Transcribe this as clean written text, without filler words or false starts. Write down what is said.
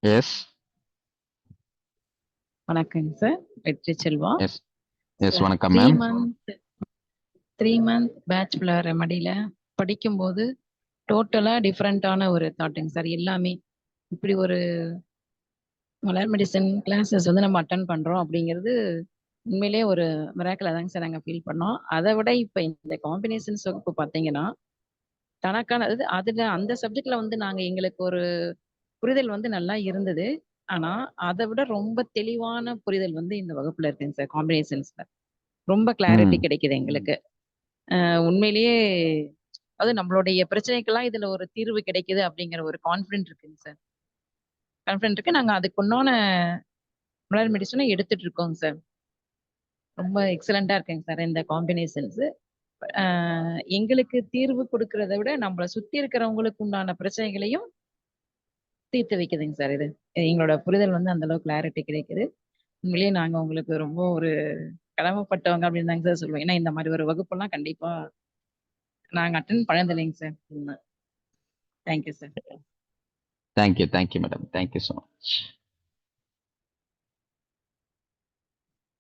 S. வணக்கங்க sir. வெற்றி Selva. S. S. Sir, வணக்கம் 3 மேம். மந்த் பேச்சுலர் ரெமடியில படிக்கும்போது டோட்டலா டிஃப்ரெண்டான ஒரு தாட்டுங்க சார். எல்லாமே இப்படி ஒரு மலர் மெடிசன் கிளாஸஸ் வந்து நம்ம அட்டெண்ட் பண்றோம் அப்படிங்கிறது உண்மையிலேயே ஒரு மிராக்கிளா தாங்க சார் நாங்க ஃபீல் பண்ணோம். அதை விட இப்ப இந்த காம்பினேஷன்ஸ் வகுப்பு பார்த்தீங்கன்னா, தனக்கான அதுல அந்த சப்ஜெக்ட்ல வந்து நாங்க எங்களுக்கு ஒரு புரிதல் வந்து நல்லா இருந்தது. ஆனா, அதை விட ரொம்ப தெளிவான புரிதல் வந்து இந்த வகுப்புல இருக்குங்க சார். காம்பினேஷன்ஸ்ல ரொம்ப கிளாரிட்டி ம். கிடைக்குது எங்களுக்கு. உண்மையிலேயே அது நம்மளுடைய பிரச்சனைக்கெல்லாம் இதுல ஒரு தீர்வு கிடைக்குது அப்படிங்கிற ஒரு கான்ஃபிடென்ட் இருக்குங்க சார். கான்ஃபிடென்ட் இருக்கு. நாங்க அதுக்குண்டான மலர் மெடிசனும் எடுத்துட்டு இருக்கோங்க சார். ரொம்ப எக்ஸலென்ட்டா இருக்குங்க சார் இந்த காம்பினேஷன்ஸ். எங்களுக்கு தீர்வு குடுக்கிறத விட நம்மள சுத்தி இருக்கிறவங்களுக்கு உண்டான பிரச்சனைகளையும் தீர்த்து வைக்குதுங்க சார் இது. எங்களோட புரிதல் வந்து அந்த அளவுக்கு கிளாரிட்டி கிடைக்குது. உண்மையிலேயே நாங்க உங்களுக்கு ரொம்ப ஒரு கடமைப்பட்டவங்க அப்படின்னு தாங்க சார் சொல்லுவேன். ஏன்னா இந்த மாதிரி ஒரு வகுப்பெல்லாம் கண்டிப்பா நாங்க அட்டெண்ட் பண்ணதில்லைங்க sir. Thank you sir. Thank you. Thank you madam. Thank you so much.